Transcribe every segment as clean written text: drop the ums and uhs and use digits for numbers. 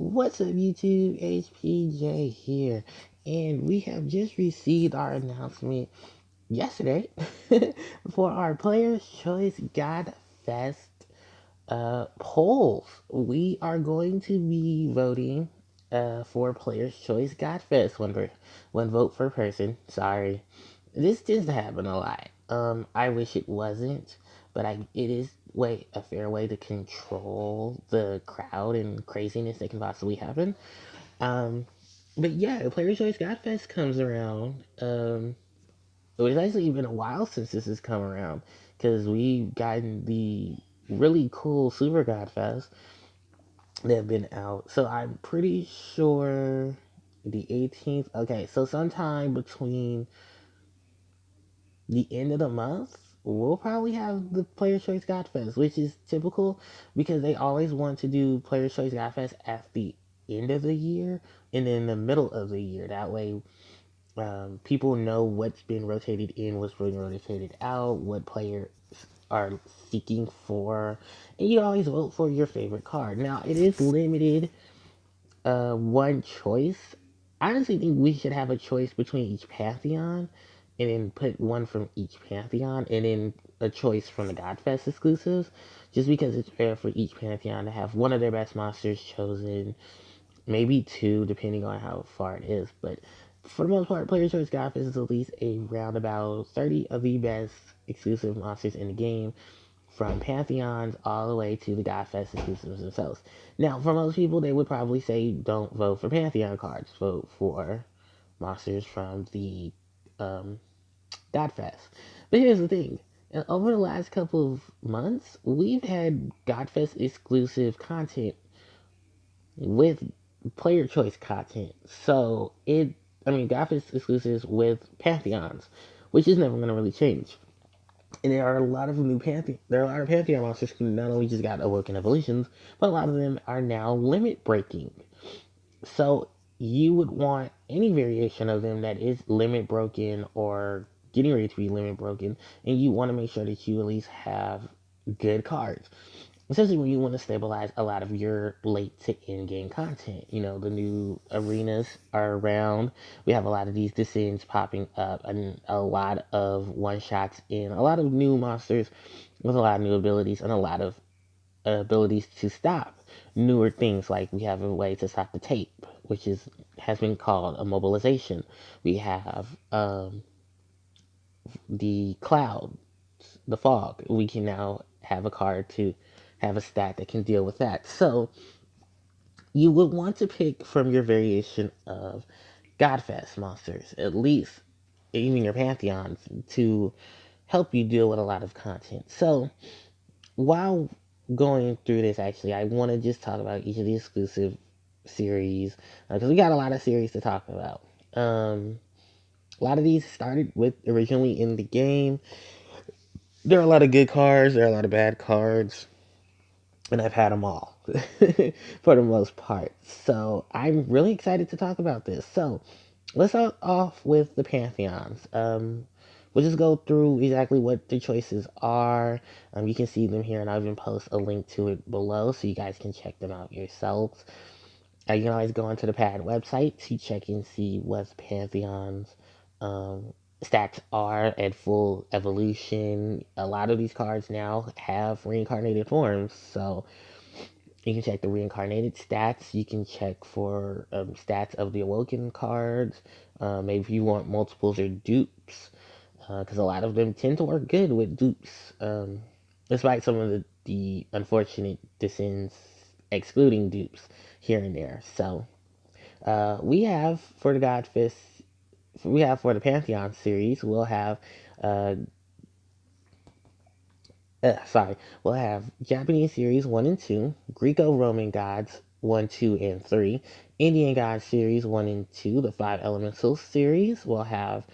What's up, YouTube? HPJ here, and we have just received our announcement yesterday for our Players' Choice God Fest polls. We are going to be voting for Players' Choice God Fest. One vote per person. Sorry, this tends to happen a lot. I wish it wasn't, but it is a fair way to control the crowd and craziness that can possibly happen. Um, but yeah, Players' Choice Godfest comes around. It's actually been a while since this has come around because we've gotten the really cool Super Godfest that have been out. So I'm pretty sure the 18th. Okay, so sometime between the end of the month, we'll probably have the Player Choice Godfest, which is typical because they always want to do Player Choice Godfest at the end of the year and in the middle of the year. That way, people know what's been rotated in, what's been rotated out, what players are seeking for, and you always vote for your favorite card. Now, it is limited one choice. I honestly think we should have a choice between each Pantheon and then put one from each Pantheon and then a choice from the Godfest exclusives. Just because it's fair for each Pantheon to have one of their best monsters chosen, maybe two, depending on how far it is. But for the most part, Player Choice Godfest is at least around about 30 of the best exclusive monsters in the game from Pantheons all the way to the Godfest exclusives themselves. Now, for most people, they would probably say don't vote for Pantheon cards, vote for monsters from the um, Godfest. But here's the thing. Over the last couple of months, we've had Godfest exclusive content with player choice content. Godfest exclusives with Pantheons, which is never going to really change. And there are a lot of There are a lot of Pantheon monsters who not only just got awoken evolutions, but a lot of them are now limit breaking. So you would want any variation of them that is limit broken or getting ready to be limit broken, and you want to make sure that you at least have good cards. Especially when you want to stabilize a lot of your late to end game content. You know, the new arenas are around. We have a lot of these descents popping up and a lot of one shots in, a lot of new monsters with a lot of new abilities and a lot of abilities to stop newer things. Like we have a way to stop the tape, which has been called a mobilization. We have the cloud, the fog. We can now have a card to have a stat that can deal with that. So you would want to pick from your variation of Godfest monsters, at least even your Pantheons, to help you deal with a lot of content. So while going through this, actually, I want to just talk about each of the exclusive series because we got a lot of series to talk about. A lot of these started with originally in the game. There are a lot of good cards, there are a lot of bad cards, and I've had them all for the most part. So I'm really excited to talk about this. So let's start off with the Pantheons. We'll just go through exactly what the choices are. You can see them here, and I'll even post a link to it below so you guys can check them out yourselves. You can always go onto the pad website to check and see what Pantheons um, stats are at full evolution. A lot of these cards now have reincarnated forms, so you can check the reincarnated stats. You can check for stats of the awoken cards. Maybe if you want multiples or dupes, because a lot of them tend to work good with dupes, despite some of the unfortunate descents excluding dupes here and there. So we have for the Godfist, we have for the Pantheon series, we'll have uh, we'll have Japanese series 1 and 2, Greco-Roman gods 1, 2, and 3, Indian gods series 1 and 2, the 5 elemental series. We'll have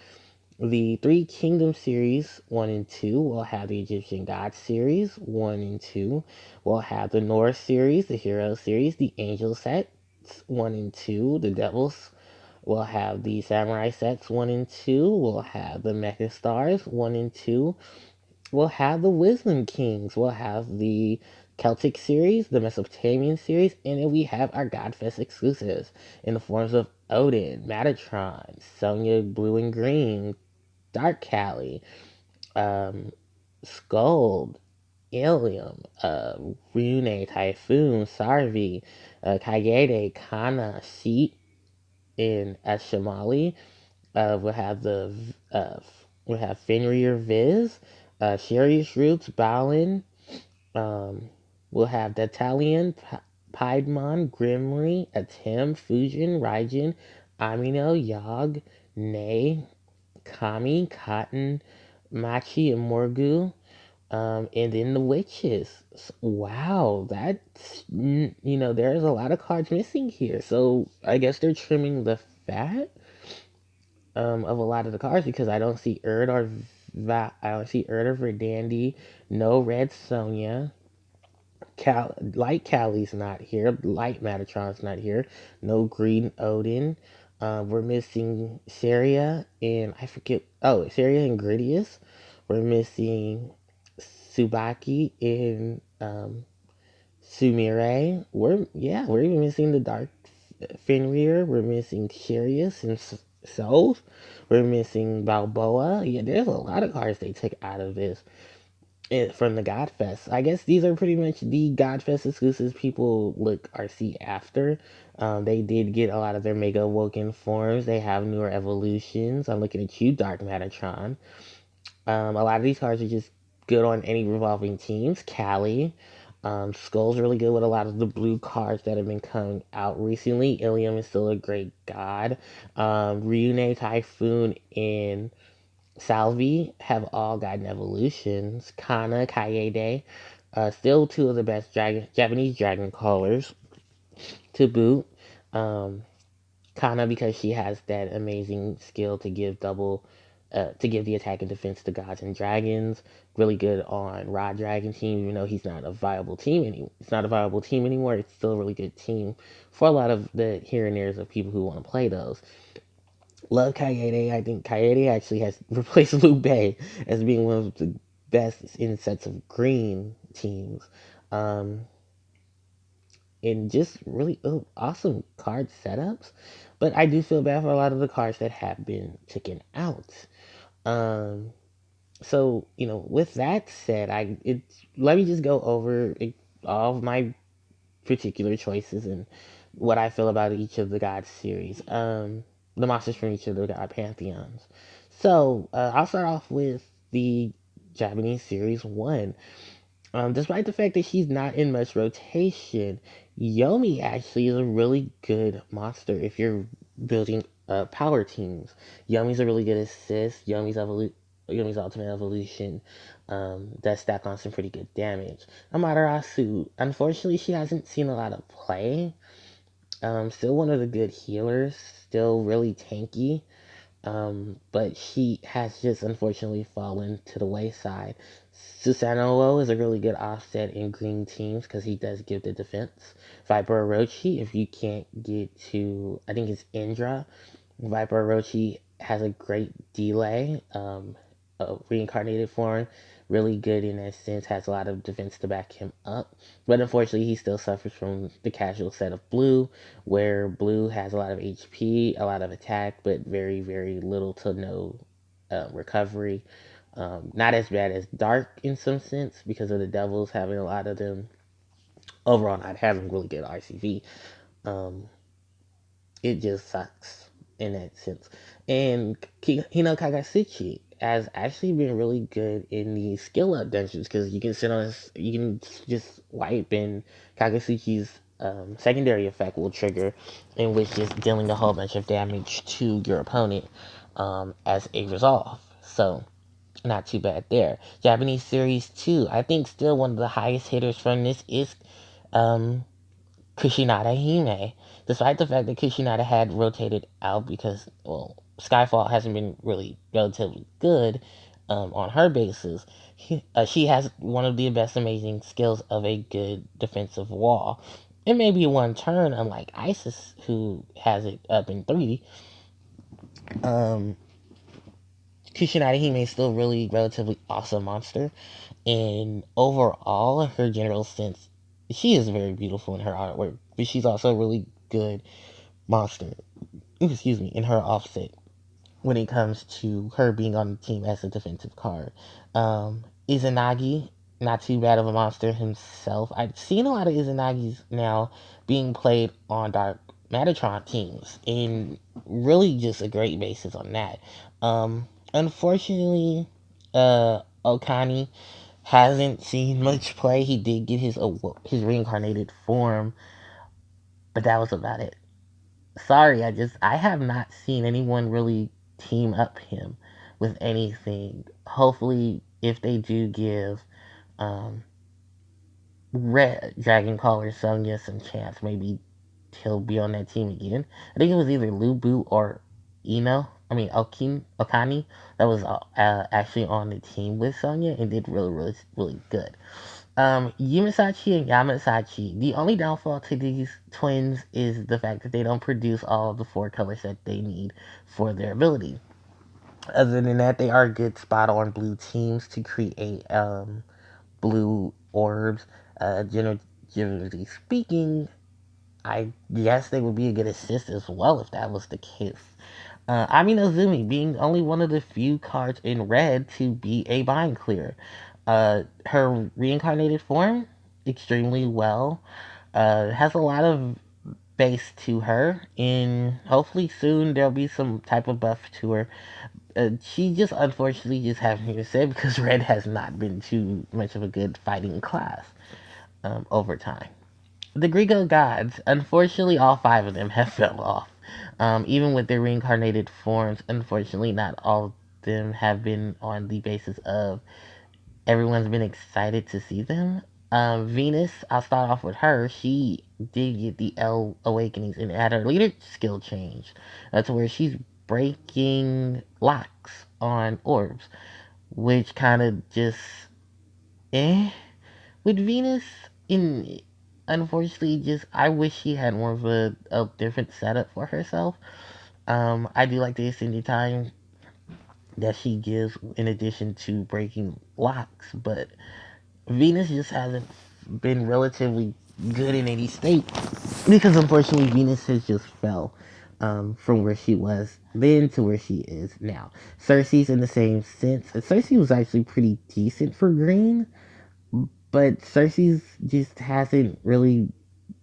the 3 kingdom series 1 and 2. We'll have the Egyptian gods series 1 and 2. We'll have the Norse series, the hero series, the angel sets 1 and 2, the devils. We'll have the samurai sets 1 and 2. We'll have the mecha stars 1 and 2. We'll have the Wisdom Kings. We'll have the Celtic series, the Mesopotamian series, and then we have our Godfest exclusives in the forms of Odin, Metatron, Sonya Blue and Green, Dark Callie, um, Scold, Ilium, Rune, Typhoon, Sarvi, Kagede, Kana, Sheet, and Shamali. We'll have uh, we'll have Fenrir Viz, Sharius Roots, Balin. We'll have the Italian Piedmon, Grimly, Atem, Fusion, Raijin, Amino, Yog, Nay, Kami, Cotton, Machi, and Morgu. And then the witches. Wow, there's a lot of cards missing here. So I guess they're trimming the fat of a lot of the cards because I don't see I don't see Erd or Verdandi, no Red Sonya, Light Callie's not here, Light Metatron's not here, no Green Odin. We're missing Saria and I forget. Oh, Saria and Gridius. We're missing Subaki and Sumire. We're even missing the Dark Fenrir. We're missing Sharius and Souls. We're missing Balboa. Yeah, there's a lot of cards they took out of this from the Godfest. I guess these are pretty much the Godfest exclusives people look or see after. They did get a lot of their Mega Awoken forms. They have newer evolutions. I'm looking at you, Dark Metatron. A lot of these cards are just good on any revolving teams. Callie. Skull's really good with a lot of the blue cards that have been coming out recently. Ilium is still a great god. Ryune, Typhoon, and Salvi have all gotten evolutions. Kana, Kaede, still two of the best Japanese dragon callers to boot. Um, Kana because she has that amazing skill to give to give the attack and defense to gods and dragons. Really good on Rod Dragon team, even though he's not a viable team anymore. It's not a viable team anymore. It's still a really good team for a lot of the here and there's of people who want to play those. Love Kaede. I think Kaede actually has replaced Liu Bei as being one of the best in sets of green teams. Um, and just really awesome card setups. But I do feel bad for a lot of the cards that have been taken out. Um, so with that said, let me just go over all of my particular choices and what I feel about each of the God series. The monsters from each of the God pantheons. So I'll start off with the Japanese series one. Despite the fact that she's not in much rotation, Yomi actually is a really good monster if you're building power teams. Yomi's a really good assist. Yomi's ultimate evolution does stack on some pretty good damage. Amaterasu, unfortunately, she hasn't seen a lot of play. Still one of the good healers. Still really tanky. But she has just unfortunately fallen to the wayside. Susanoo is a really good offset in green teams because he does give the defense. Viper Orochi, if you can't get to, I think it's Indra. Viper Orochi has a great delay. A reincarnated form, really good in that sense, has a lot of defense to back him up. But unfortunately, he still suffers from the casual set of blue, where blue has a lot of HP, a lot of attack, but very, very little to no recovery. Not as bad as dark in some sense because of the devils having a lot of them. Overall, not having really good RCV. Um, it just sucks in that sense. And Hino Kagasuchi has actually been really good in the skill up dungeons because you can just wipe and Kagasuchi's secondary effect will trigger, in which is dealing a whole bunch of damage to your opponent as a resolve. So not too bad there. Japanese series 2, I think still one of the highest hitters from this is um, Kushinada Hime, despite the fact that Kushinada had rotated out because, well, Skyfall hasn't been really relatively good on her basis, she has one of the best amazing skills of a good defensive wall. It may be one turn, unlike Isis, who has it up in three. Um, Kushinada is still really relatively awesome monster, and overall, in her general sense, she is very beautiful in her artwork, but she's also a really good monster. Excuse me, in her offset when it comes to her being on the team as a defensive card. Izanagi, not too bad of a monster himself. I've seen a lot of Izanagis now being played on Dark Metatron teams, and really just a great basis on that. Unfortunately, Okani hasn't seen much play. He did get his reincarnated form, but that was about it. Sorry, I have not seen anyone really team up him with anything. Hopefully, if they do give um, Red Dragon Caller Sonya some chance, maybe he'll be on that team again. I think it was either Liu Bei or Okani that was actually on the team with Sonya and did really, really, really good. Yumasachi and Yamasachi. The only downfall to these twins is the fact that they don't produce all of the four colors that they need for their ability. Other than that, they are good spot on blue teams to create blue orbs. Generally speaking, I guess they would be a good assist as well if that was the case. Ami Nozumi being only one of the few cards in red to be a bind clear. Her reincarnated form, extremely well. Has a lot of base to her, and hopefully soon there'll be some type of buff to her. She just unfortunately just having to say because red has not been too much of a good fighting class over time. The Grego gods, unfortunately, all five of them have fell off. Even with their reincarnated forms, unfortunately, not all of them have been on the basis of everyone's been excited to see them. Venus, I'll start off with her. She did get the L awakenings and had her leader skill changed. That's where she's breaking locks on orbs, which kind of just eh with Venus. In unfortunately, just I wish she had more of a different setup for herself. I do like the extended time that she gives in addition to breaking locks, but Venus just hasn't been relatively good in any state because unfortunately Venus has just fell from where she was then to where she is now. Cersei's in the same sense. Cersei was actually pretty decent for green, but Cersei's just hasn't really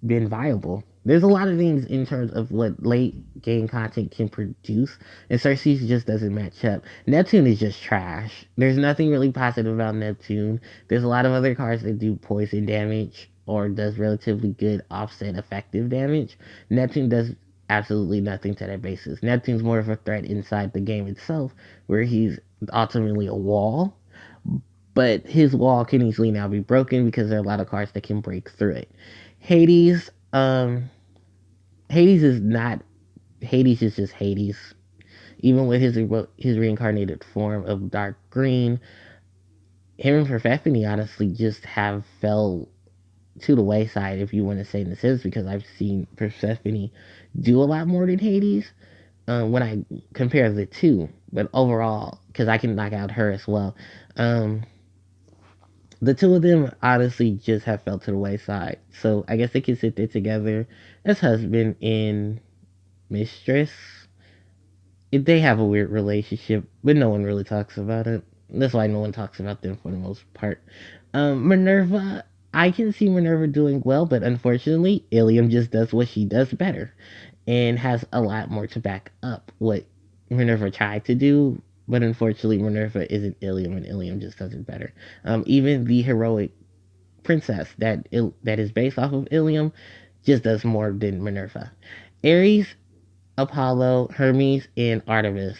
been viable. There's a lot of things in terms of what late game content can produce, and Cersei's just doesn't match up. Neptune is just trash. There's nothing really positive about Neptune. There's a lot of other cards that do poison damage or does relatively good offset effective damage. Neptune does absolutely nothing to that basis. Neptune's more of a threat inside the game itself, where he's ultimately a wall, but his wall can easily now be broken because there are a lot of cards that can break through it. Hades, Hades is not. Hades is just Hades. Even with his reincarnated form of dark green, him and Persephone honestly just have fell to the wayside, if you want to say in the sense, because I've seen Persephone do a lot more than Hades when I compare the two. But overall, because I can knock out her as well, um, the two of them honestly just have fell to the wayside. So I guess they can sit there together as husband and mistress. They have a weird relationship, but no one really talks about it. That's why no one talks about them for the most part. Minerva, I can see Minerva doing well, but unfortunately, Ilium just does what she does better and has a lot more to back up what Minerva tried to do. But unfortunately, Minerva isn't Ilium, and Ilium just does it better. Even the heroic princess that is based off of Ilium just does more than Minerva. Ares, Apollo, Hermes, and Artemis.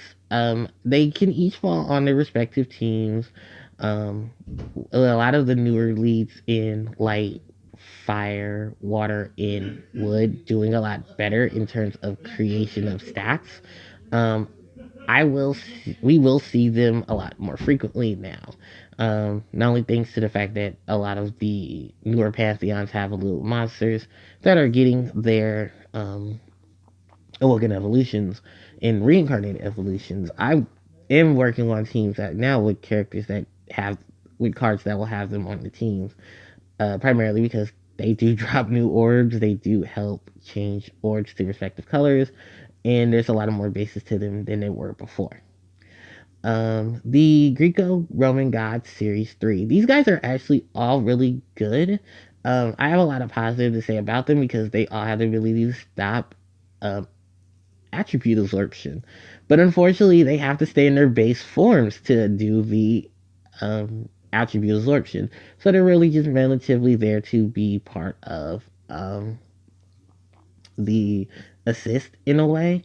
They can each fall on their respective teams. A lot of the newer leads in light, fire, water, and wood doing a lot better in terms of creation of stacks. Um, we will see them a lot more frequently now. Not only thanks to the fact that a lot of the newer pantheons have a little monsters that are getting their awoken evolutions and reincarnated evolutions. am working on teams that now with characters that have with cards that will have them on the teams. Primarily because they do drop new orbs. They do help change orbs to respective colors, and there's a lot of more bases to them than there were before. The Greco-Roman Gods Series 3. These guys are actually all really good. I have a lot of positive to say about them because they all have the ability to stop um, attribute absorption. But unfortunately, they have to stay in their base forms to do the attribute absorption. So they're really just relatively there to be part of the assist in a way.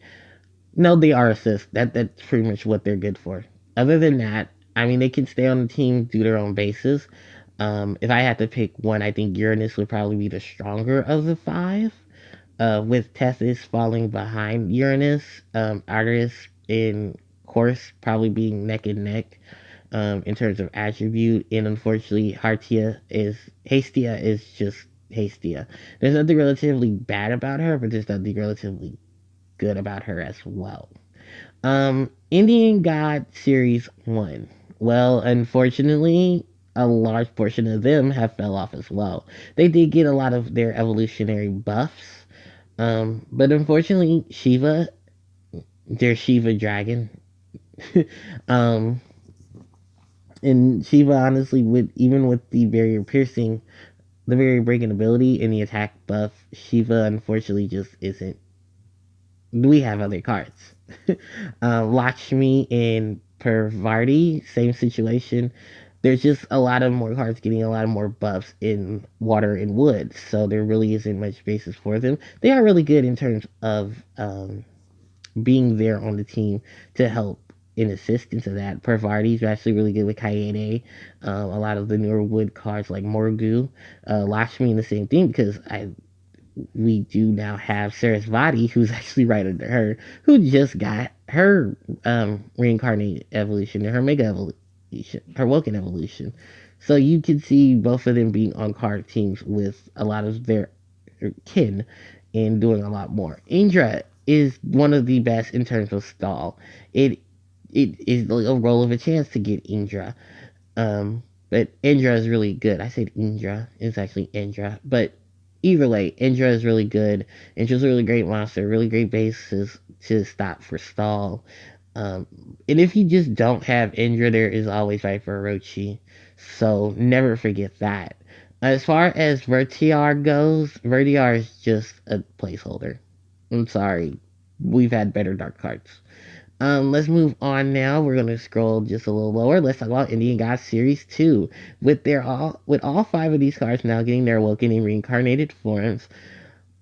No, they are assist. That's pretty much what they're good for. Other than that, I mean, they can stay on the team, do their own bases. If I had to pick one, I think Uranus would probably be the stronger of the five. With Tethys falling behind Uranus, Argus in course probably being neck and neck in terms of attribute, and unfortunately, Hastia is just Hastia. There's nothing relatively bad about her, but there's nothing relatively good about her as well. Indian God Series 1. Well, unfortunately, a large portion of them have fell off as well. They did get a lot of their evolutionary buffs, but unfortunately, Shiva, their Shiva dragon, um, and Shiva honestly, with even with the barrier piercing, the barrier breaking ability and the attack buff, Shiva unfortunately just isn't. We have other cards. Lakshmi and Parvati, same situation. There's just a lot of more cards getting a lot of more buffs in water and wood, so there really isn't much basis for them. They are really good in terms of being there on the team to help in assistance of that. Parvati is actually really good with Kaede. A lot of the newer wood cards like Morgu, Lakshmi, and the same thing because we do now have Sarasvati, who's actually right under her, who just got her reincarnated evolution, her mega evolution, her Woken evolution. So you can see both of them being on card teams with a lot of their kin and doing a lot more. Indra is one of the best in terms of stall. It it is a roll of a chance to get Indra. But Indra is really good. I said Indra. It's actually Indra. But either way, Indra is really good. Indra's a really great monster, really great bases to stop for stall. And if you just don't have Indra, there is always Viper Orochi. So never forget that. As far as Vertiar goes, Vertiar is just a placeholder. I'm sorry. We've had better dark cards. Let's move on now. We're gonna scroll just a little lower. Let's talk about Indian God Series 2. With all five of these cards now getting their awoken and reincarnated forms,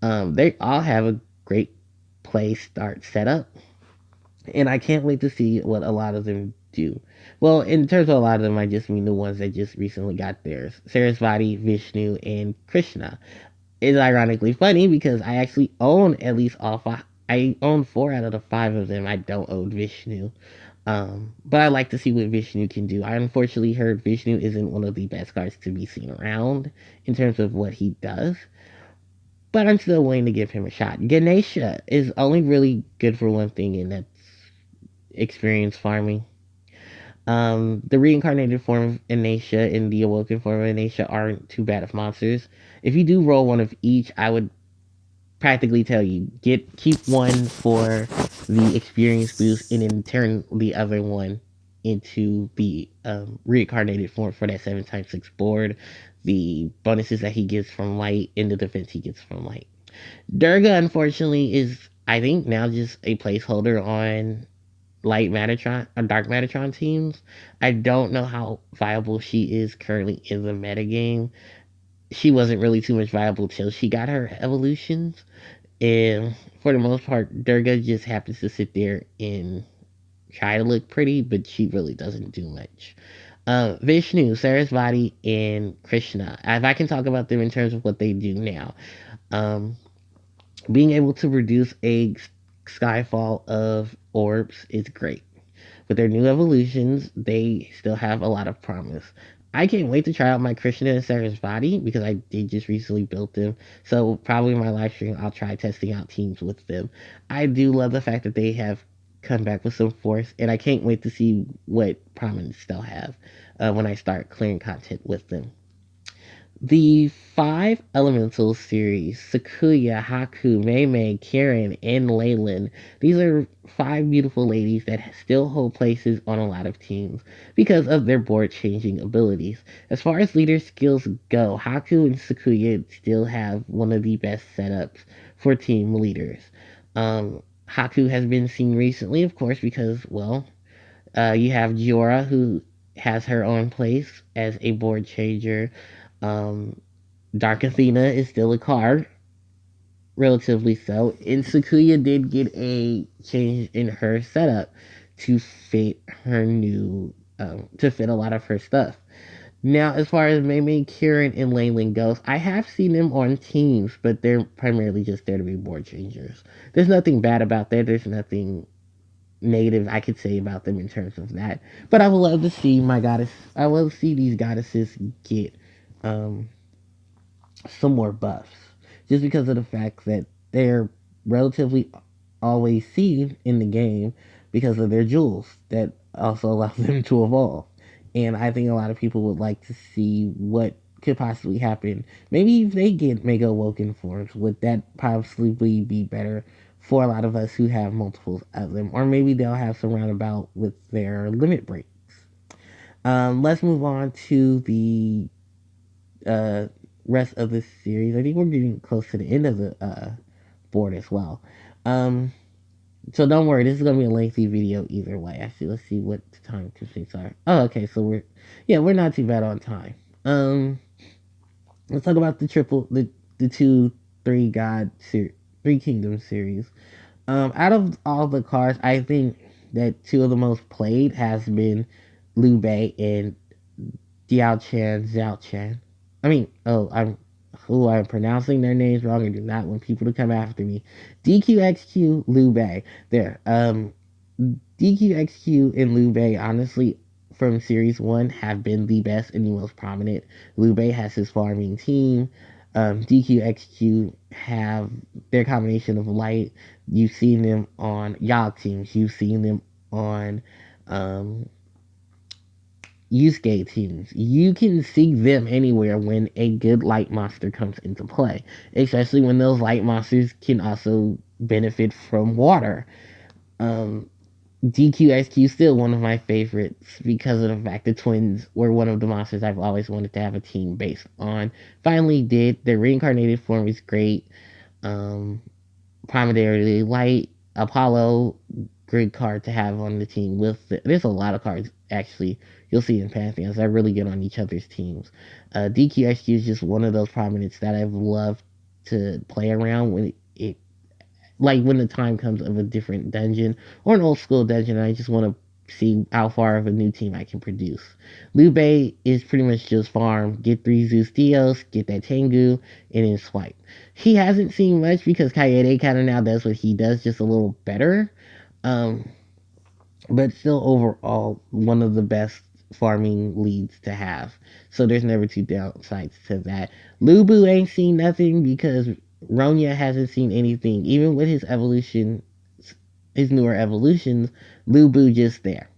they all have a great play start setup. And I can't wait to see what a lot of them do. Well, in terms of a lot of them, I just mean the ones that just recently got theirs. Sarasvati, Vishnu, and Krishna. It's ironically funny because I actually own at least all five. I own four out of the five of them. I don't own Vishnu. But I like to see what Vishnu can do. I unfortunately heard Vishnu isn't one of the best cards to be seen around in terms of what he does. But I'm still willing to give him a shot. Ganesha is only really good for one thing, and that's experience farming. The reincarnated form of Ganesha and the awoken form of Ganesha aren't too bad of monsters. If you do roll one of each, I would practically tell you keep one for the experience boost and then turn the other one into the reincarnated form for that 7x6 board, the bonuses that he gets from light and the defense he gets from light. Durga unfortunately is, I think, now just a placeholder on light Metatron or dark Metatron teams. I don't know how viable she is currently in the metagame. She wasn't really too much viable till she got her evolutions. And for the most part, Durga just happens to sit there and try to look pretty, but she really doesn't do much. Vishnu, Sarasvati, and Krishna. If I can talk about them in terms of what they do now, um, being able to reduce a skyfall of orbs is great. With their new evolutions, they still have a lot of promise. I can't wait to try out my Krishna and Sarasvati because I did just recently build them. So probably in my live stream, I'll try testing out teams with them. I do love the fact that they have come back with some force, and I can't wait to see what prominence they'll have when I start clearing content with them. The five Elemental series, Sakuya, Haku, Meimei, Karen, and Leyland, these are five beautiful ladies that still hold places on a lot of teams because of their board changing abilities. As far as leader skills go, Haku and Sakuya still have one of the best setups for team leaders. Haku has been seen recently, of course, because, well, you have Giora, who has her own place as a board changer. Um, Dark Athena is still a card, relatively so. And Sakuya did get a change in her setup to fit her new, to fit a lot of her stuff. Now, as far as Mei, Kieran, and Leyland goes, I have seen them on teams, but they're primarily just there to be board changers. There's nothing bad about that. There's nothing negative I could say about them in terms of that. But I would love to see my goddess. I will see these goddesses get um, some more buffs, just because of the fact that they're relatively always seen in the game because of their jewels that also allow them to evolve. And I think a lot of people would like to see what could possibly happen. Maybe if they get Mega Awoken forms, would that possibly be better for a lot of us who have multiples of them? Or maybe they'll have some roundabout with their limit breaks. Let's move on to the uh, rest of this series. I think we're getting close to the end of the board as well. Um, so don't worry, this is gonna be a lengthy video either way. Actually, let's see what the time constraints are. Oh, okay, so we're not too bad on time. Let's talk about the two three kingdom series. Out of all the cards, I think that two of the most played has been Liu Bei and Xiao Chan. I mean, I'm pronouncing their names wrong and do not want people to come after me. DQXQ Liu Bei. There. DQXQ and Liu Bei, honestly, from Series 1 have been the best and the most prominent. Liu Bei has his farming team. DQXQ have their combination of light. You've seen them on y'all teams. You've seen them on um, Yusuke teams. You can see them anywhere when a good light monster comes into play, especially when those light monsters can also benefit from water. Um, DQSQ still one of my favorites because of the fact the twins were one of the monsters I've always wanted to have a team based on. Finally did. Their reincarnated form is great. Um, Primarily light. Apollo, great card to have on the team. There's a lot of cards actually you'll see in Pantheons that really get on each other's teams. DQXQ is just one of those prominents that I've loved to play around when it like when the time comes of a different dungeon or an old school dungeon. I just want to see how far of a new team I can produce. Liu Bei is pretty much just farm, get 3 Zeus Dios, get that Tengu, and then swipe. He hasn't seen much because Kaede kind of now does what he does, just a little better. Um, but still overall one of the best farming leads to have. So there's never two downsides to that. Lubu ain't seen nothing because Ronya hasn't seen anything. Even with his evolution, his newer evolutions, Lubu just there.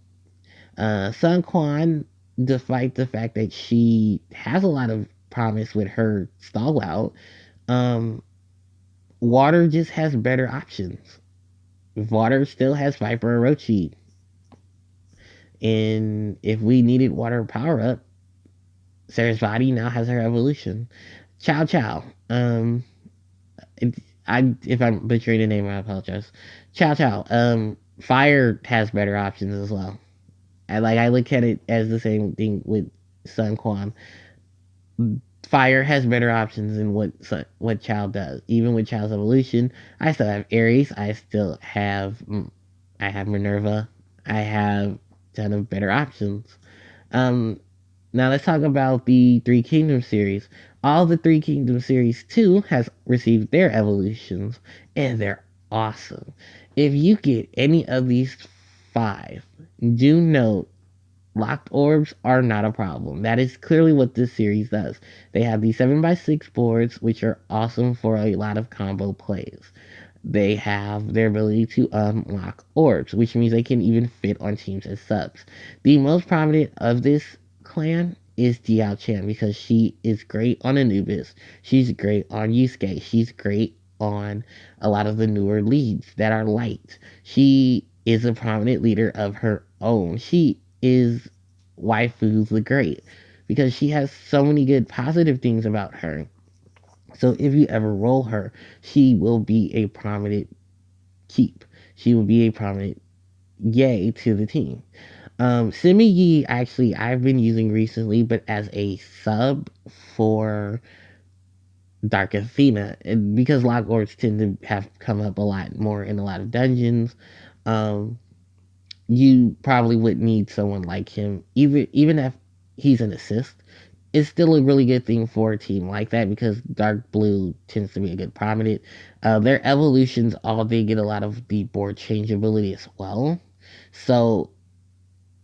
Sun Quan, despite the fact that she has a lot of promise with her stall out, um, Water just has better options. Water still has Viper Orochi. And if we needed water power up, Sarasvati now has her evolution. Chow Chow. If I'm butchering the name, I apologize. Chow Chow. Fire has better options as well. I look at it as the same thing with Sun Quan. Fire has better options than what Chow does. Even with Chow's evolution, I still have Aries. I have Minerva. I have a ton of better options. Um, Now let's talk about the Three Kingdoms series. All the Three Kingdoms series 2 has received their evolutions, and they're awesome. If you get any of these five, do note locked orbs are not a problem. That is clearly what this series does. They have these 7x6 boards, which are awesome for a lot of combo plays. They have their ability to unlock orbs, which means they can even fit on teams as subs. The most prominent of this clan is Diao Chan because she is great on Anubis. She's great on Yusuke. She's great on a lot of the newer leads that are light. She is a prominent leader of her own. She is Waifu the Great because she has so many good positive things about her. So if you ever roll her, she will be a prominent keep. She will be a prominent yay to the team. Simi Yi, actually, I've been using recently, but as a sub for Dark Athena, and because lock orbs tend to have come up a lot more in a lot of dungeons, um, you probably would need someone like him, even if he's an assist. It's still a really good thing for a team like that because dark blue tends to be a good prominent. Their evolutions all they get a lot of the board changeability as well. So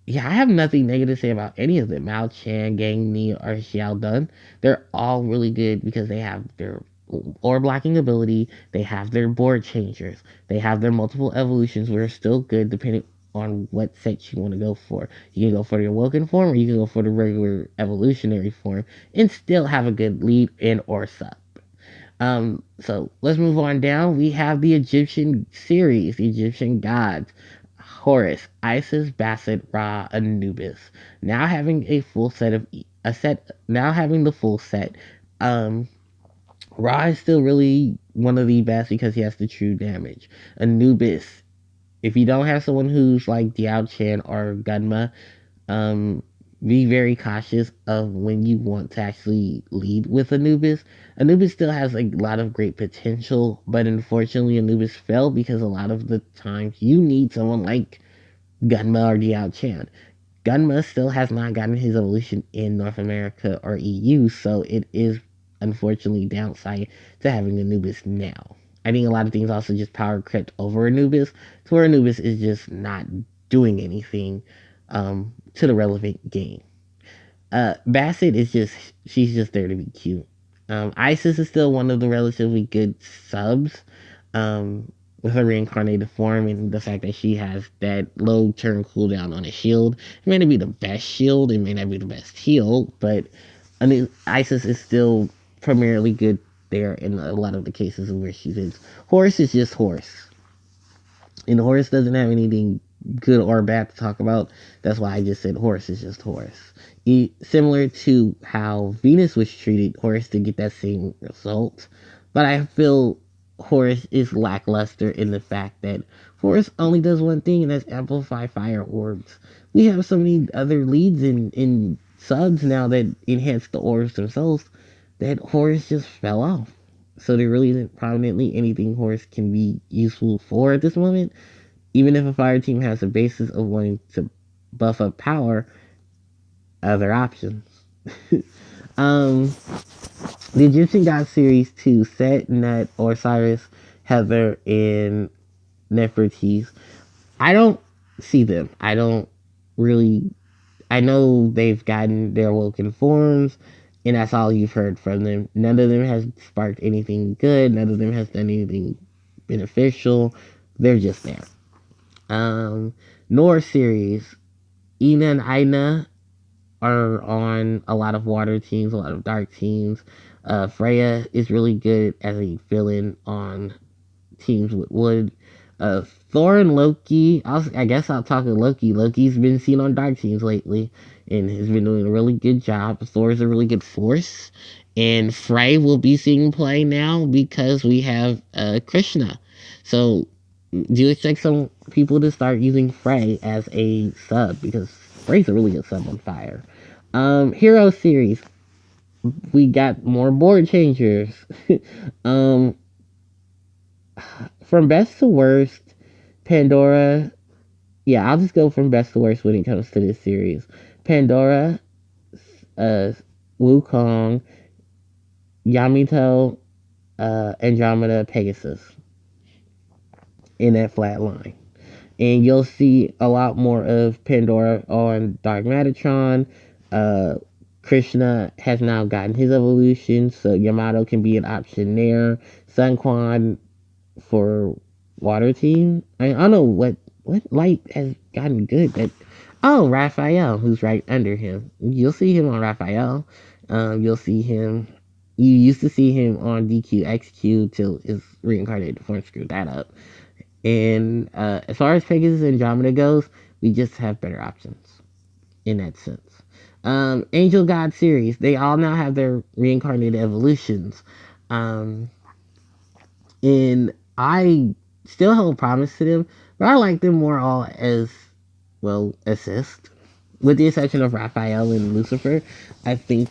yeah, I have nothing negative to say about any of them. Mao Chan, Gang Ni, or Xiao Dun. They're all really good because they have their orb blocking ability, they have their board changers, they have their multiple evolutions, which are still good depending on what set you want to go for. You can go for the awoken form or you can go for the regular evolutionary form and still have a good lead in or sub. So let's move on down. We have the Egyptian series, the Egyptian gods. Horus, Isis, Bastet, Ra, Anubis. Now having a full set of a set. Now having the full set. Um, Ra is still really one of the best because he has the true damage. Anubis, if you don't have someone who's like Diao Chan or Gunma, um, be very cautious of when you want to actually lead with Anubis. Anubis still has a lot of great potential, but unfortunately, Anubis fell because a lot of the times you need someone like Gunma or Diao Chan. Gunma still has not gotten his evolution in North America or EU, so it is unfortunately downside to having Anubis now. I think a lot of things also just power crept over Anubis to where Anubis is just not doing anything to the relevant game. Bastet is just she's just there to be cute. Isis is still one of the relatively good subs. With her reincarnated form and the fact that she has that low turn cooldown on a shield. It may not be the best shield, it may not be the best heal, but I mean Isis is still primarily good there in a lot of the cases where she is. Horse is just horse. And horse doesn't have anything good or bad to talk about. That's why I just said horse is just horse. Similar to how Venus was treated, Horus did get that same result. But I feel Horus is lackluster in the fact that Horus only does one thing, and that's amplify fire orbs. We have so many other leads in subs now that enhance the orbs themselves that Horus just fell off. So there really isn't prominently anything Horus can be useful for at this moment. Even if a fire team has a basis of wanting to buff up power, other options. um, the Egyptian God series 2, Set, Nut, Osiris, Heather, and Nefertiti. I don't see them. I don't really. I know they've gotten their awoken forms, and that's all you've heard from them. None of them has sparked anything good. None of them has done anything beneficial. They're just there. Nor series. Ina and Aina are on a lot of water teams, a lot of dark teams. Freya is really good as a villain on teams with wood. Thor and Loki, I guess I'll talk to Loki. Loki's been seen on dark teams lately and has been doing a really good job. Thor is a really good force. And Frey will be seeing play now because we have Krishna. So do you expect some people to start using Frey as a sub? Because Frey's a really good sub on fire. Hero series. We got more board changers. um, from best to worst, Pandora. Yeah, I'll just go from best to worst when it comes to this series. Pandora, uh, Wukong, Yamato, Andromeda, Pegasus in that flat line. And you'll see a lot more of Pandora on Dark Metatron. Uh, Krishna has now gotten his evolution, so Yamato can be an option there. Sun Quan for Water Team. I don't know what light has gotten good. That oh, Raphael, who's right under him. You'll see him on Raphael. You'll see him. You used to see him on DQXQ till his reincarnated form screwed that up. And as far as Pegasus Andromeda goes, we just have better options in that sense. Angel God series, they all now have their reincarnated evolutions. Um, and I still hold promise to them, but I like them more all as well assist. With the exception of Raphael and Lucifer, I think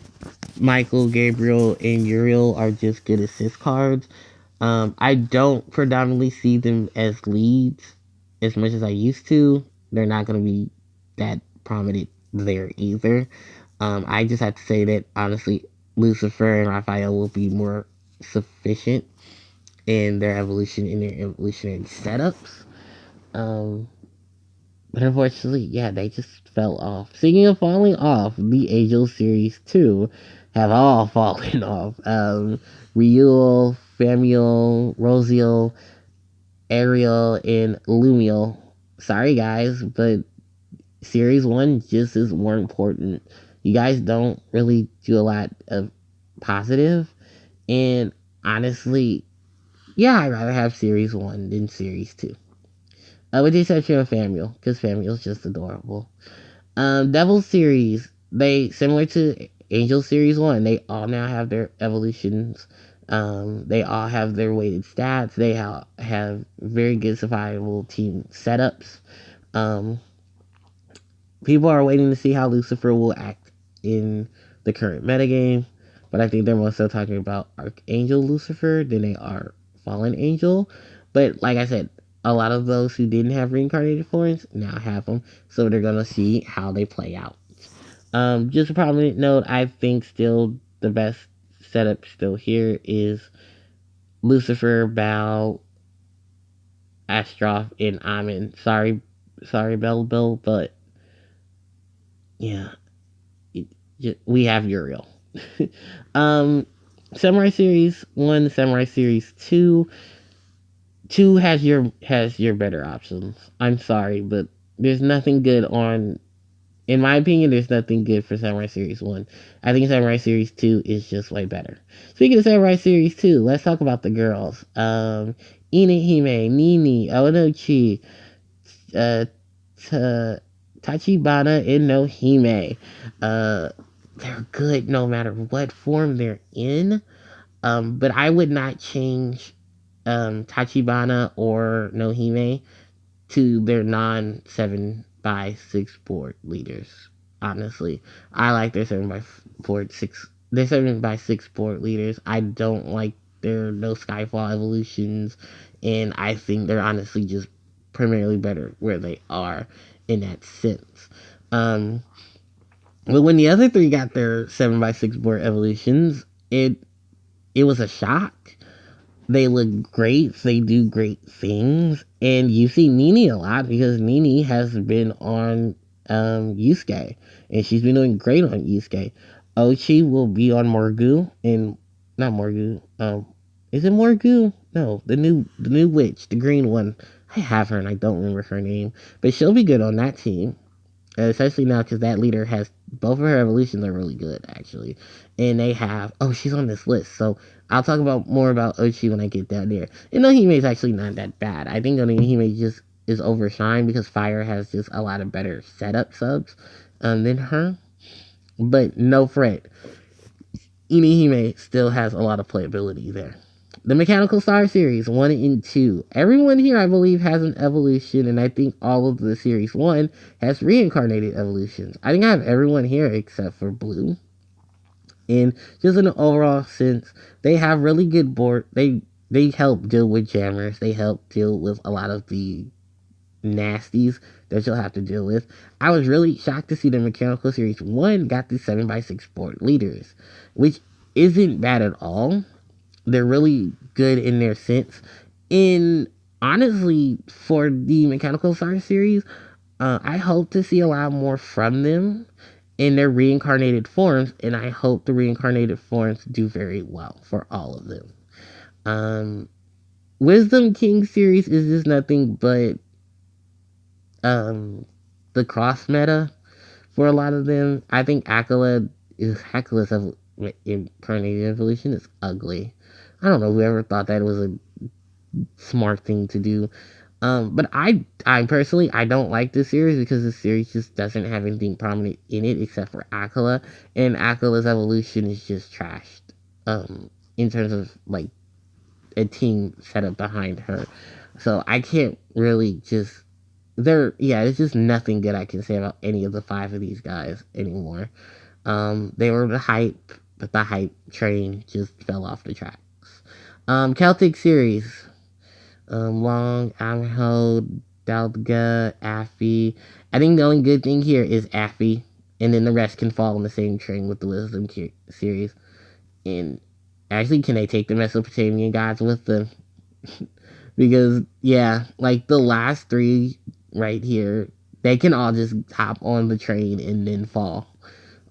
Michael, Gabriel, and Uriel are just good assist cards. I don't predominantly see them as leads as much as I used to. They're not going to be that prominent there either. I just have to say that honestly, Lucifer and Raphael will be more sufficient in their evolution in their evolutionary setups. Um, but unfortunately, yeah, they just fell off. Speaking of falling off, the Angel Series 2 have all fallen off. Ryul, Famiel, Rosiel, Ariel, and Lumiel. Sorry, guys, but Series 1 just is more important. You guys don't really do a lot of positive, and honestly, yeah, I'd rather have Series 1 than Series 2. With the exception of Famiel, because Famiel's just adorable. Devil Series, they, similar to Angel Series 1, they all now have their evolutions. They all have their weighted stats. They have very good survivable team setups. Um, People are waiting to see how Lucifer will act in the current metagame, but I think they're more so talking about Archangel Lucifer than they are Fallen Angel. But like I said, a lot of those who didn't have reincarnated forms now have them, so they're gonna see how they play out. Just a prominent note, I think still the best setup still here is Lucifer, Bao, Astroth, and Amen. Sorry, Bell, but yeah, we have Uriel. um, Samurai Series 1, Samurai Series 2. 2 has your better options. I'm sorry, but there's nothing good on, in my opinion, there's nothing good for Samurai Series 1. I think Samurai Series 2 is just way better. Speaking of Samurai Series 2, let's talk about the girls. Inahime, Nini, Onochi, uh, Tachibana, and Nohime. Uh, they're good no matter what form they're in. But I would not change Tachibana or Nohime to their non 7x6 board leaders. Honestly, I like their 7x6. Their 7x6 board leaders. I don't like their no Skyfall evolutions, and I think they're honestly just primarily better where they are in that sense. Um, but when the other three got their 7x6 board evolutions, it was a shock. They look great. They do great things. And you see Nini a lot because Nini has been on Yusuke. And she's been doing great on Yusuke. Ochi will be on Morgu. And not Morgu. Is it Morgu? No, the new witch, the green one. I have her and I don't remember her name. But she'll be good on that team. Especially now because that leader has both of her evolutions are really good actually, and they have she's on this list, so I'll talk about more about Ochi when I get down there. And Ohime is actually not that bad. I think Ohime just is overshined because Fire has just a lot of better setup subs than her. But no fret, Inihime still has a lot of playability there. The Mechanical Star Series 1 and 2. Everyone here, I believe, has an evolution, and I think all of the Series 1 has reincarnated evolutions. I think I have everyone here except for Blue. And just in an overall sense, they have really good board. They help deal with jammers. They help deal with a lot of the nasties that you'll have to deal with. I was really shocked to see the Mechanical Series 1 got the 7x6 board leaders, which isn't bad at all. They're really good in their sense. In honestly, for the Mechanical Star series, I hope to see a lot more from them in their reincarnated forms, and I hope the reincarnated forms do very well for all of them. Um, Wisdom King series is just nothing but um, the cross meta for a lot of them. I think Akala's incarnated evolution is ugly. I don't know whoever thought that was a smart thing to do. But I personally, I don't like this series because the series just doesn't have anything prominent in it except for Akala, and Akala's evolution is just trashed. In terms of like a team set up behind her, so I can't really just yeah, there's just nothing good I can say about any of the five of these guys anymore. They were the hype, but the hype train just fell off the tracks. Celtic series. Long, Amho, Dalga, Affy. I think the only good thing here is Affy, and then the rest can fall on the same train with the Wisdom series. And actually, can they take the Mesopotamian gods with them? Because, yeah, like the last three right here, they can all just hop on the train and then fall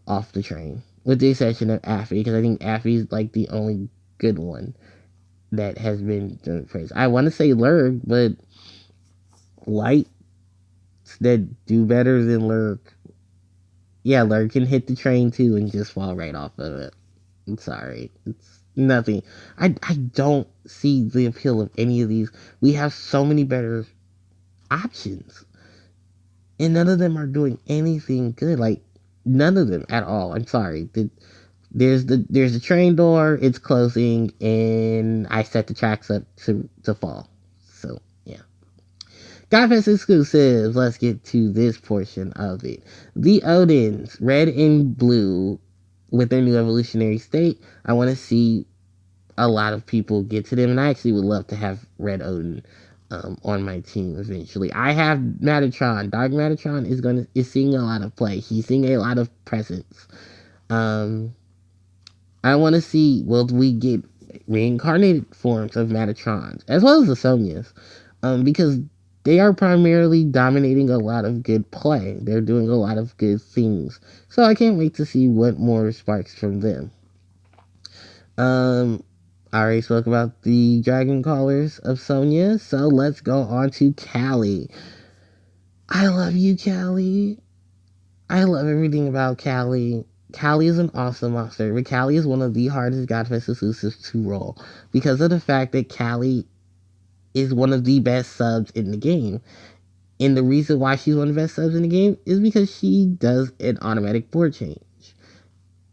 off the train. With the exception of Affy, because I think Affy's like the only good one that has been praised. I want to say Lurg, but lights that do better than Lurk. Yeah, Lurk can hit the train too and just fall right off of it. I'm sorry. It's nothing. I don't see the appeal of any of these. We have so many better options. And none of them are doing anything good. Like none of them at all. I'm sorry. There's the train door, it's closing, and I set the tracks up to fall. So yeah. Godfest exclusives. Let's get to this portion of it. The Odins, red and blue, with their new evolutionary state. I want to see a lot of people get to them, and I actually would love to have Red Odin on my team eventually. I have Metatron. Dark Metatron is seeing a lot of play. He's seeing a lot of presence. Um, I want to see, will we get reincarnated forms of Metatrons as well as the Sonias, because they are primarily dominating a lot of good play. They're doing a lot of good things, so I can't wait to see what more sparks from them. Um, I already spoke about the Dragon Callers of Sonia, so let's go on to Callie. I love you, Callie. I love everything about Callie. Callie is an awesome monster, but Callie is one of the hardest Godfest exclusives to roll because of the fact that Callie is one of the best subs in the game. And the reason why she's one of the best subs in the game is because she does an automatic board change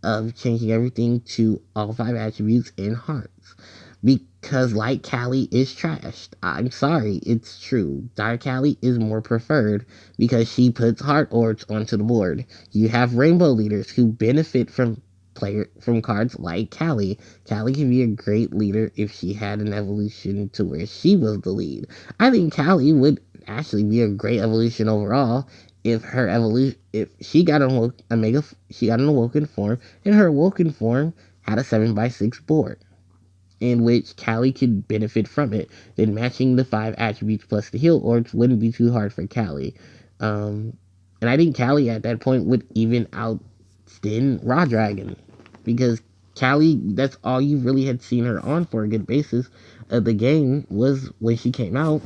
of changing everything to all five attributes in hearts. Because Light Callie is trashed. I'm sorry, it's true. Dark Callie is more preferred because she puts heart orbs onto the board. You have rainbow leaders who benefit from cards like Callie. Callie can be a great leader if she had an evolution to where she was the lead. I think Callie would actually be a great evolution overall if she got she got an awoken form, and her awoken form had a 7x6 board in which Callie could benefit from it. Then matching the five attributes plus the heal orbs wouldn't be too hard for Callie. Um, and I think Callie at that point would even outstint Raw Dragon because Callie, that's all you really had seen her on for a good basis of the game was when she came out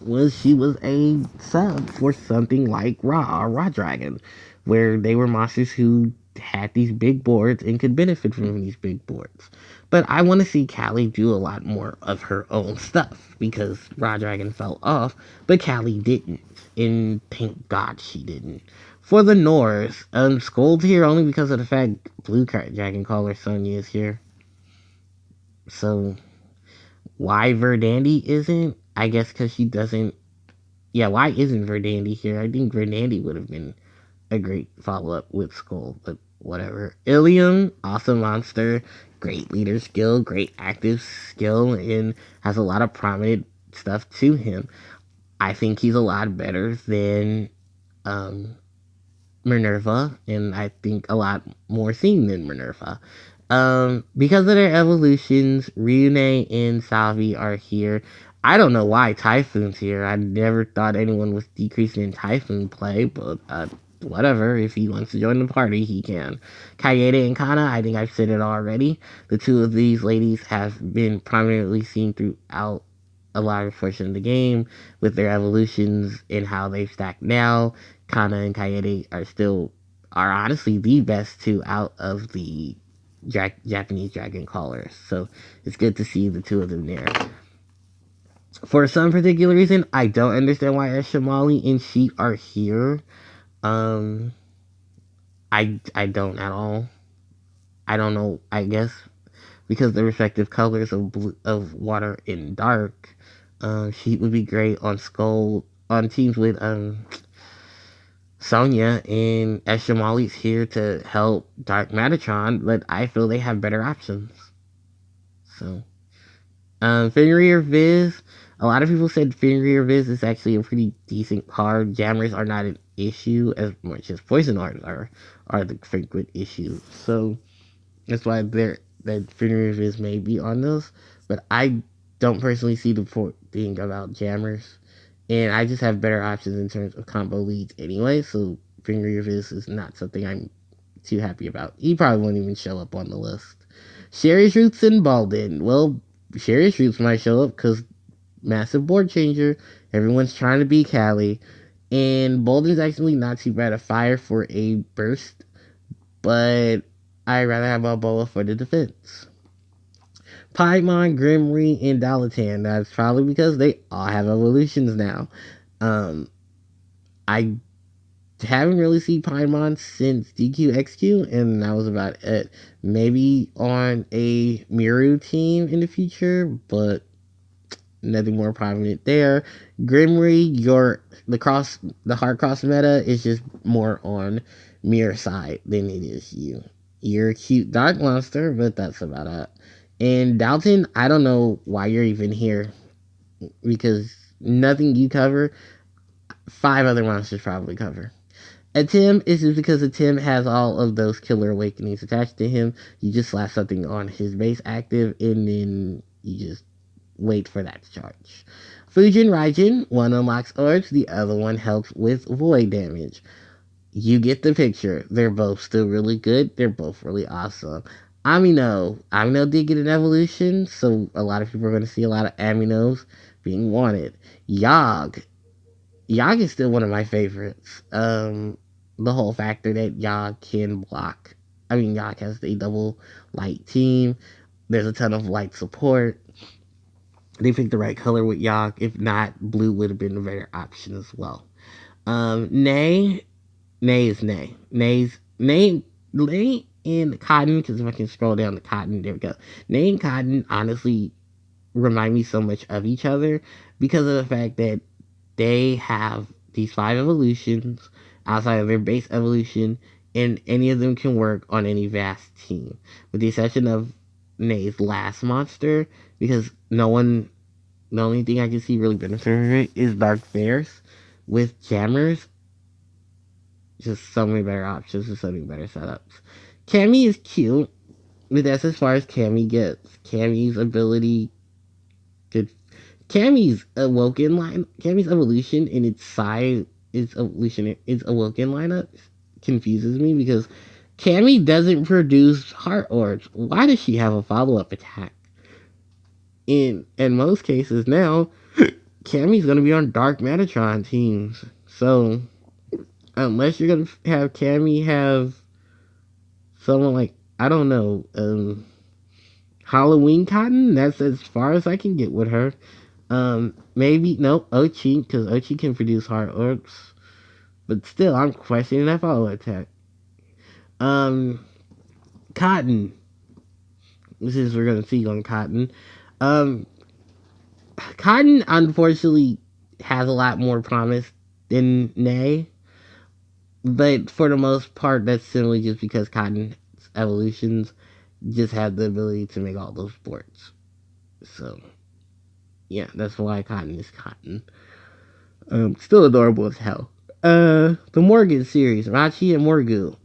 was she was a sub for something like Raw Dragon, where they were monsters who had these big boards and could benefit from these big boards. But I want to see Callie do a lot more of her own stuff because Raw Dragon fell off, but Callie didn't. And thank God she didn't. For the Norse, Skull's here only because of the fact Blue Dragon Caller Sonya is here. So why Verdandi isn't? I guess because she doesn't. Yeah, why isn't Verdandi here? I think Verdandi would have been a great follow up with Skull, but whatever. Ilium, awesome monster, great leader skill, great active skill, and has a lot of prominent stuff to him. I think he's a lot better than um, Minerva, and I think a lot more seen than Minerva. Because of their evolutions, Ryune and Salvi are here. I don't know why Typhoon's here. I never thought anyone was decreasing in Typhoon play, but whatever. If he wants to join the party, he can. Kaede and Kana, I think I've said it already. The two of these ladies have been prominently seen throughout a large portion of the game with their evolutions and how they've stacked now. Kana and Kaede are honestly the best two out of the Japanese dragon callers. So it's good to see the two of them there. For some particular reason, I don't understand why Shamali and Sheep are here. Um, I don't at all. I don't know. I guess because the respective colors of water and dark. Sheep would be great on Skull on teams with Sonya, and Shamali's here to help Dark Metatron, but I feel they have better options. So Fenrir Viz. A lot of people said Fenrir Viz is actually a pretty decent card. Jammers are not an issue as much as poison arts are the frequent issue. So that's why that Fenrir Viz may be on those. But I don't personally see the thing about jammers. And I just have better options in terms of combo leads anyway. So Fenrir Viz is not something I'm too happy about. He probably won't even show up on the list. Sherry's Roots and Baldin. Well, Sherry's Roots might show up because massive board changer. Everyone's trying to beat Callie. And Bolden's actually not too bad a fire for a burst, but I'd rather have Balboa for the defense. Paimon, Grimry, and Dalatan. That's probably because they all have evolutions now. I haven't really seen Paimon since DQXQ, and that was about it. Maybe on a Miru team in the future, but nothing more prominent there. Grimry, the hard cross meta is just more on Mirror side than it is you. You're a cute dark monster, but that's about it. And Dalton, I don't know why you're even here because nothing you cover, 5 other monsters probably cover. A Tim is just because a Tim has all of those killer awakenings attached to him. You just slap something on his base active, and then you just wait for that to charge. Fujin Raijin, one unlocks orbs, the other one helps with void damage. You get the picture. They're both still really good. They're both really awesome. Amino did get an evolution, so a lot of people are going to see a lot of Aminos being wanted. Yogg. Yogg is still one of my favorites. The whole factor that Yogg can block. Yogg has a double light team. There's a ton of light support. They picked the right color with Yogg. If not, blue would have been a better option as well. Nay is Nay. Nay and Cotton, because if I can scroll down to Cotton, there we go. Nay and Cotton honestly remind me so much of each other because of the fact that they have these 5 evolutions outside of their base evolution, and any of them can work on any vast team, with the exception of Nay's last monster, because the only thing I can see really benefiting it is Dark Bears with Jammers. Just so many better options and so many better setups. Cammy is cute, but that's as far as Cammy gets. Cammy's ability could Cammy's evolution in its awoken lineup confuses me because Cammy doesn't produce heart orbs. Why does she have a follow-up attack? In most cases now, Cammy's gonna be on Dark Metatron teams. So unless you're gonna have Cammy have someone like, I don't know, Halloween Cotton, that's as far as I can get with her. Maybe no Ochi, because Ochi can produce heart orbs, but still, I'm questioning that follow attack. Cotton. This is we're gonna see on Cotton. Um, Cotton unfortunately has a lot more promise than Nay, but for the most part, that's simply just because Cotton's evolutions just have the ability to make all those sports. So yeah, that's why Cotton is Cotton. Still adorable as hell. The Morgan series, Rachi and Morgu.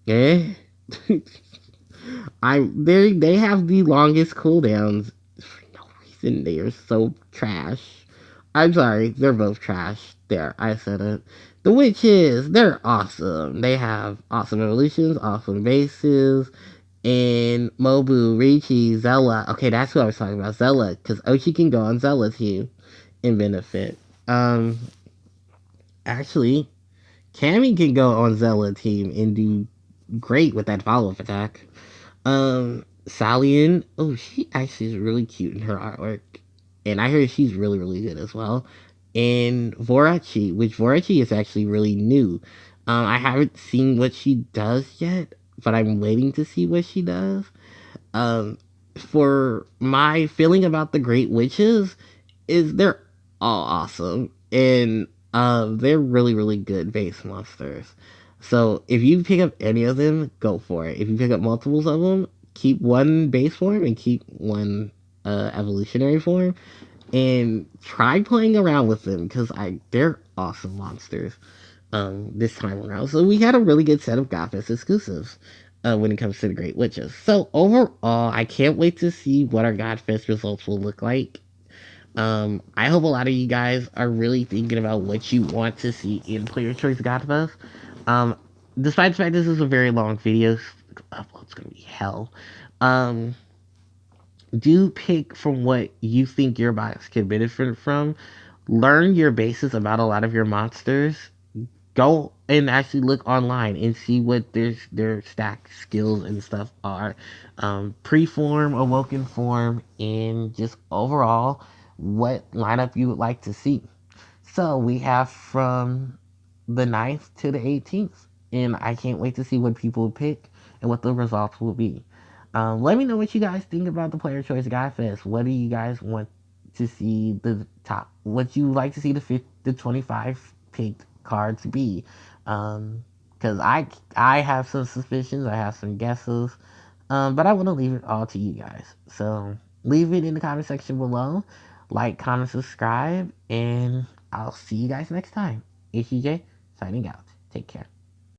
Eh. They have the longest cooldowns for no reason. and they are so trash. I'm sorry, they're both trash. There, I said it. The witches, they're awesome. They have awesome evolutions, awesome bases, and Mobu, Richi, Zella. Okay, that's who I was talking about, Zella, because Ochi can go on Zella's team and benefit. Um, Actually, Cammy can go on Zella team and do great with that follow-up attack. Salian, oh, she actually is really cute in her artwork. And I heard she's really, really good as well. And Vorachi, which Vorachi is actually really new. I haven't seen what she does yet, but I'm waiting to see what she does. Um, for my feeling about the Great Witches is they're all awesome and they're really really good base monsters. So if you pick up any of them, go for it. If you pick up multiples of them, keep one base form and keep one evolutionary form, and try playing around with them because they're awesome monsters this time around. So we had a really good set of Godfest exclusives when it comes to the Great Witches. So overall, I can't wait to see what our Godfest results will look like. I hope a lot of you guys are really thinking about what you want to see in Player Choice Godfest. Um, Despite the fact this is a very long video, upload's gonna be hell. Um, do pick from what you think your box can benefit from. Learn your basis about a lot of your monsters. Go and actually look online and see what their stack skills and stuff are. Preform, awoken form, and just overall what lineup you would like to see. So we have from the 9th to the 18th, and I can't wait to see what people pick and what the results will be. Let me know what you guys think about the Player Choice Guy Fest. What do you guys want to see the top? What you like to see the 25 picked cards be? Because I have some suspicions, I have some guesses, but I want to leave it all to you guys. So leave it in the comment section below. Like, comment, subscribe, and I'll see you guys next time. HEJ signing out. Take care.